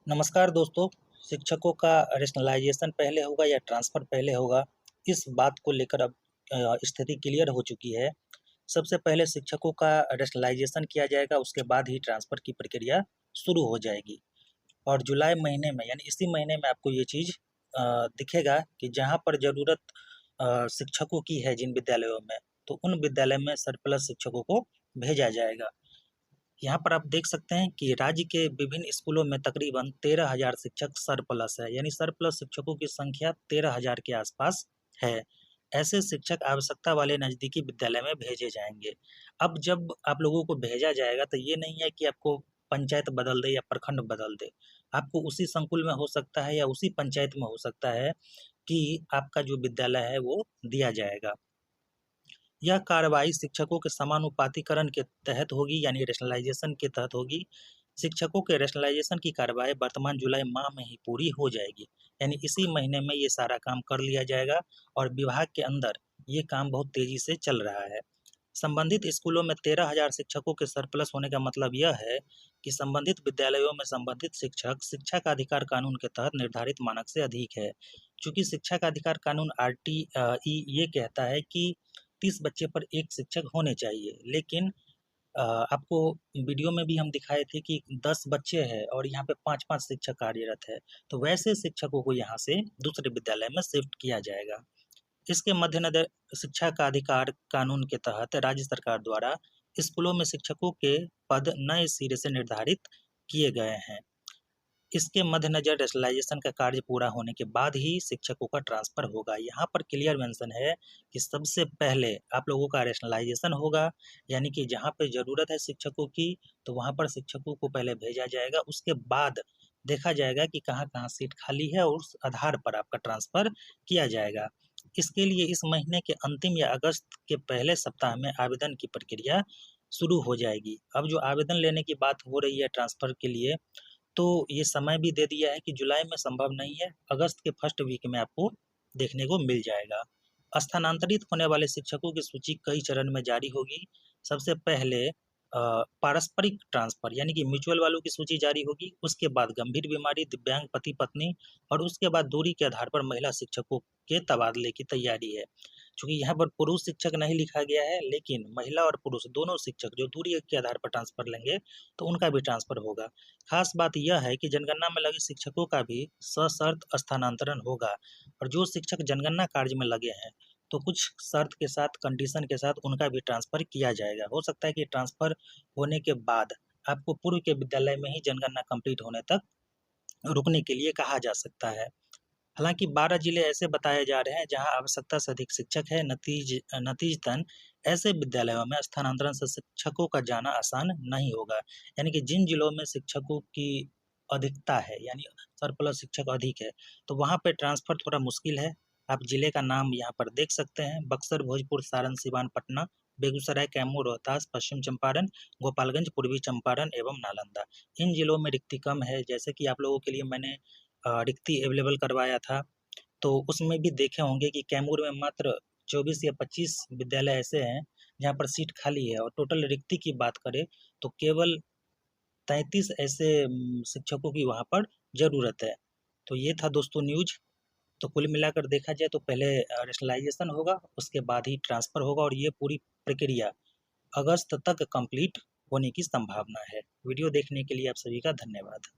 नमस्कार दोस्तों, शिक्षकों का रेशनलाइज़ेशन पहले होगा या ट्रांसफ़र पहले होगा, इस बात को लेकर अब स्थिति क्लियर हो चुकी है। सबसे पहले शिक्षकों का रेशनलाइज़ेशन किया जाएगा, उसके बाद ही ट्रांसफ़र की प्रक्रिया शुरू हो जाएगी। और जुलाई महीने में यानी इसी महीने में आपको ये चीज़ दिखेगा कि जहाँ पर ज़रूरत शिक्षकों की है जिन विद्यालयों में, तो उन विद्यालय में सरप्लस शिक्षकों को भेजा जाएगा। यहाँ पर आप देख सकते हैं कि राज्य के विभिन्न स्कूलों में तकरीबन 13,000 शिक्षक सरप्लस है, यानी सरप्लस शिक्षकों की संख्या 13,000 के आसपास है। ऐसे शिक्षक आवश्यकता वाले नज़दीकी विद्यालय में भेजे जाएँगे। अब जब आप लोगों को भेजा जाएगा तो ये नहीं है कि आपको पंचायत बदल दे या प्रखंड बदल दे। आपको उसी संकुल में हो सकता है या उसी पंचायत में हो सकता है कि आपका जो विद्यालय है वो दिया जाएगा। यह कार्रवाई शिक्षकों के समानुपातिकरण के तहत होगी यानी रेशनलाइजेशन के तहत होगी। शिक्षकों के रेशनलाइजेशन की कार्रवाई वर्तमान जुलाई माह में ही पूरी हो जाएगी, यानी इसी महीने में ये सारा काम कर लिया जाएगा और विभाग के अंदर ये काम बहुत तेजी से चल रहा है। संबंधित स्कूलों में 13,000 शिक्षकों के सरप्लस होने का मतलब यह है कि संबंधित विद्यालयों में संबंधित शिक्षक शिक्षा का अधिकार कानून के तहत निर्धारित मानक से अधिक है। चूंकि शिक्षा का अधिकार कानून RTE ये कहता है कि 30 बच्चे पर एक शिक्षक होने चाहिए, लेकिन आपको वीडियो में भी हम दिखाए थे कि 10 बच्चे हैं और यहाँ पे 5-5 शिक्षक कार्यरत है, तो वैसे शिक्षकों को यहाँ से दूसरे विद्यालय में शिफ्ट किया जाएगा। इसके मद्देनजर शिक्षा का अधिकार कानून के तहत राज्य सरकार द्वारा स्कूलों में शिक्षकों के पद नए सिरे से निर्धारित किए गए हैं। इसके मद्देनजर रेशनलाइजेशन का कार्य पूरा होने के बाद ही शिक्षकों का ट्रांसफ़र होगा। यहाँ पर क्लियर मेंशन है कि सबसे पहले आप लोगों का रेशनलाइजेशन होगा, यानी कि जहाँ पे ज़रूरत है शिक्षकों की, तो वहाँ पर शिक्षकों को पहले भेजा जाएगा। उसके बाद देखा जाएगा कि कहाँ-कहाँ सीट खाली है और उस आधार पर आपका ट्रांसफ़र किया जाएगा। इसके लिए इस महीने के अंतिम या अगस्त के पहले सप्ताह में आवेदन की प्रक्रिया शुरू हो जाएगी। अब जो आवेदन लेने की बात हो रही है ट्रांसफ़र के लिए, तो ये समय भी दे दिया है कि जुलाई में संभव नहीं है, अगस्त के फर्स्ट वीक में आपको देखने को मिल जाएगा। स्थानांतरित होने वाले शिक्षकों की सूची कई चरण में जारी होगी। सबसे पहले पारस्परिक ट्रांसफ़र यानी कि म्यूचुअल वालों की सूची जारी होगी, उसके बाद गंभीर बीमारी, दिव्यांग पति-पत्नी और उसके बाद दूरी के आधार पर महिला शिक्षकों के तबादले की तैयारी है। चूँकि यहाँ पर पुरुष शिक्षक नहीं लिखा गया है, लेकिन महिला और पुरुष दोनों शिक्षक जो दूरी के आधार पर ट्रांसफ़र लेंगे, तो उनका भी ट्रांसफ़र होगा। खास बात यह है कि जनगणना में लगे शिक्षकों का भी सशर्त स्थानांतरण होगा और जो शिक्षक जनगणना कार्य में लगे हैं, तो कुछ शर्त के साथ, कंडीशन के साथ उनका भी ट्रांसफ़र किया जाएगा। हो सकता है कि ट्रांसफ़र होने के बाद आपको पूर्व के विद्यालय में ही जनगणना कंप्लीट होने तक रुकने के लिए कहा जा सकता है। हालाँकि 12 जिले ऐसे बताए जा रहे हैं जहाँ आवश्यकता से अधिक शिक्षक है। नतीजतन ऐसे विद्यालयों में स्थानांतरण से शिक्षकों का जाना आसान नहीं होगा। यानी कि जिन जिलों में शिक्षकों की अधिकता है यानी सरप्लस शिक्षक अधिक है, तो वहाँ पे ट्रांसफ़र थोड़ा मुश्किल है। आप जिले का नाम यहाँ पर देख सकते हैं, बक्सर, भोजपुर, सारण, सिवान, पटना, बेगूसराय, कैमूर, रोहतास, पश्चिम चंपारण, गोपालगंज, पूर्वी चंपारण एवं नालंदा। इन जिलों में रिक्ति कम है, जैसे कि आप लोगों के लिए मैंने रिक्ति अवेलेबल करवाया था, तो उसमें भी देखे होंगे कि कैमूर में मात्र 24 या 25 विद्यालय ऐसे हैं, जहाँ पर सीट खाली है और टोटल रिक्ति की बात करें, तो केवल 33 ऐसे शिक्षकों की वहाँ पर ज़रूरत है। तो ये था दोस्तों न्यूज़। तो कुल मिलाकर देखा जाए तो पहले रेशनलाइज़ेशन होगा, उसके बाद ही ट्रांसफ़र होगा और ये पूरी प्रक्रिया अगस्त तक कंप्लीट होने की संभावना है। वीडियो देखने के लिए आप सभी का धन्यवाद।